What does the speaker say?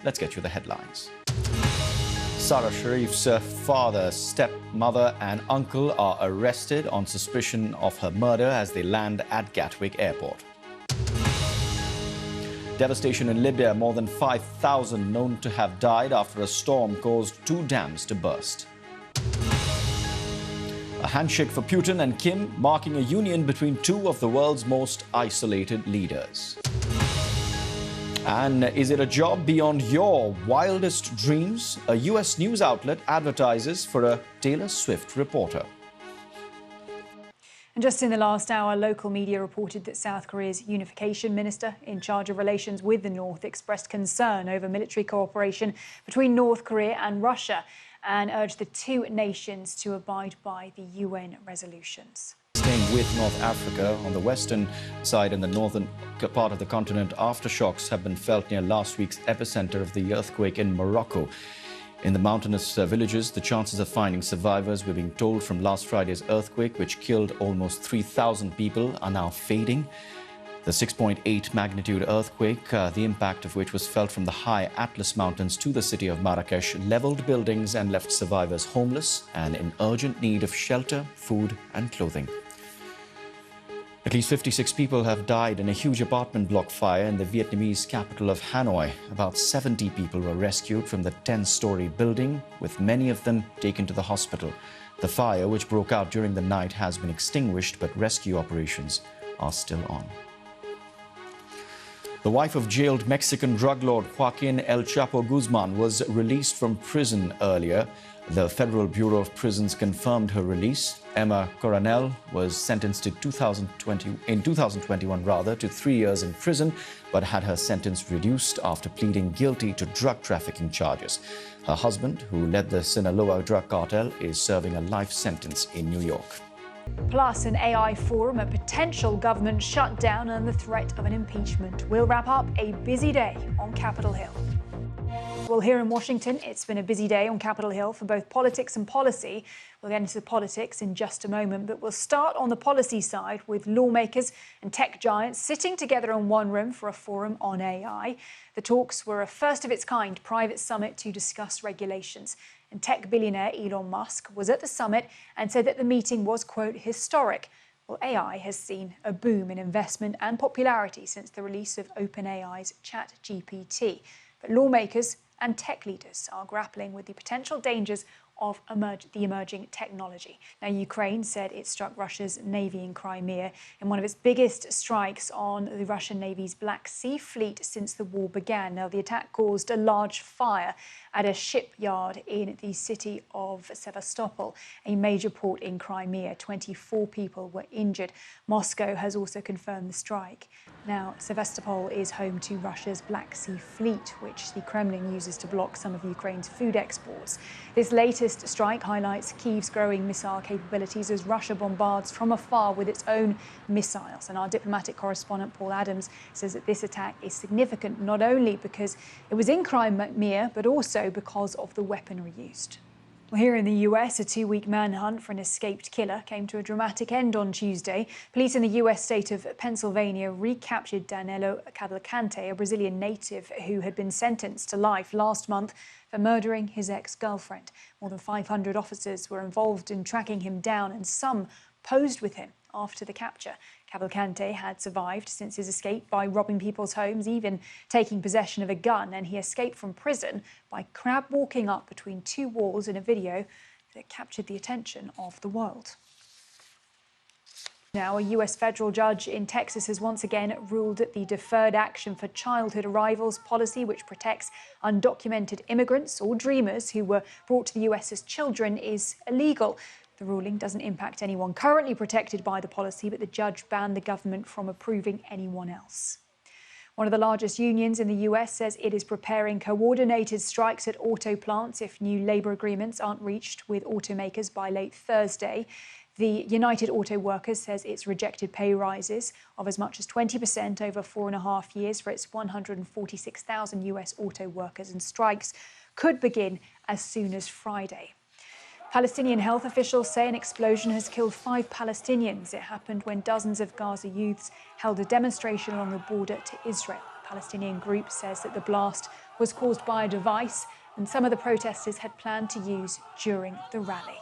let's get you the headlines. Sarah Sharif's father, stepmother and uncle are arrested on suspicion of her murder as they land at Gatwick Airport. Devastation in Libya, more than 5,000 known to have died after a storm caused 2 dams to burst. A handshake for Putin and Kim, marking a union between 2 of the world's most isolated leaders. And is it a job beyond your wildest dreams? A US news outlet advertises for a Taylor Swift reporter. And just in the last hour, local media reported that South Korea's unification minister in charge of relations with the North expressed concern over military cooperation between North Korea and Russia and urged the 2 nations to abide by the UN resolutions. Staying with North Africa, on the western side in the northern part of the continent, aftershocks have been felt near last week's epicenter of the earthquake in Morocco. In the mountainous villages, the chances of finding survivors, we're being told, from last Friday's earthquake, which killed almost 3,000 people, are now fading. The 6.8 magnitude earthquake, the impact of which was felt from the high Atlas Mountains to the city of Marrakesh, leveled buildings and left survivors homeless and in urgent need of shelter, food and clothing. At least 56 people have died in a huge apartment block fire in the Vietnamese capital of Hanoi. About 70 people were rescued from the 10-story building, with many of them taken to the hospital. The fire, which broke out during the night, has been extinguished, but rescue operations are still on. The wife of jailed Mexican drug lord Joaquin El Chapo Guzman was released from prison earlier. The Federal Bureau of Prisons confirmed her release. Emma Coronel was sentenced in 2021 to 3 years in prison, but had her sentence reduced after pleading guilty to drug trafficking charges. Her husband, who led the Sinaloa drug cartel, is serving a life sentence in New York. Plus, an AI forum, a potential government shutdown and the threat of an impeachment. We'll wrap up a busy day on Capitol Hill. Well, here in Washington, it's been a busy day on Capitol Hill for both politics and policy. We'll get into the politics in just a moment, but we'll start on the policy side with lawmakers and tech giants sitting together in one room for a forum on AI. The talks were a first-of-its-kind private summit to discuss regulations. And tech billionaire Elon Musk was at the summit and said that the meeting was, quote, historic. Well, AI has seen a boom in investment and popularity since the release of OpenAI's ChatGPT. But lawmakers and tech leaders are grappling with the potential dangers of the emerging technology. Now, Ukraine said it struck Russia's navy in Crimea in one of its biggest strikes on the Russian Navy's Black Sea Fleet since the war began. Now, the attack caused a large fire at a shipyard in the city of Sevastopol, a major port in Crimea. 24 people were injured. Moscow has also confirmed the strike. Now, Sevastopol is home to Russia's Black Sea Fleet, which the Kremlin uses to block some of Ukraine's food exports. This latest strike highlights Kyiv's growing missile capabilities as Russia bombards from afar with its own missiles. And our diplomatic correspondent Paul Adams says that this attack is significant not only because it was in Crimea, but also because of the weaponry used. Well, here in the US, a 2-week manhunt for an escaped killer came to a dramatic end on Tuesday. Police in the US state of Pennsylvania recaptured Danilo Cavalcante, a Brazilian native who had been sentenced to life last month for murdering his ex-girlfriend. More than 500 officers were involved in tracking him down, and some posed with him after the capture. Cavalcante had survived since his escape by robbing people's homes, even taking possession of a gun, and he escaped from prison by crab walking up between 2 walls in a video that captured the attention of the world. Now, a US federal judge in Texas has once again ruled that the Deferred Action for Childhood Arrivals policy, which protects undocumented immigrants or dreamers who were brought to the US as children, is illegal. The ruling doesn't impact anyone currently protected by the policy, but the judge banned the government from approving anyone else. One of the largest unions in the US says it is preparing coordinated strikes at auto plants if new labour agreements aren't reached with automakers by late Thursday. The United Auto Workers says it's rejected pay rises of as much as 20% over 4.5 years for its 146,000 US auto workers, and strikes could begin as soon as Friday. Palestinian health officials say an explosion has killed 5 Palestinians. It happened when dozens of Gaza youths held a demonstration along the border to Israel. Palestinian group says that the blast was caused by a device and some of the protesters had planned to use during the rally.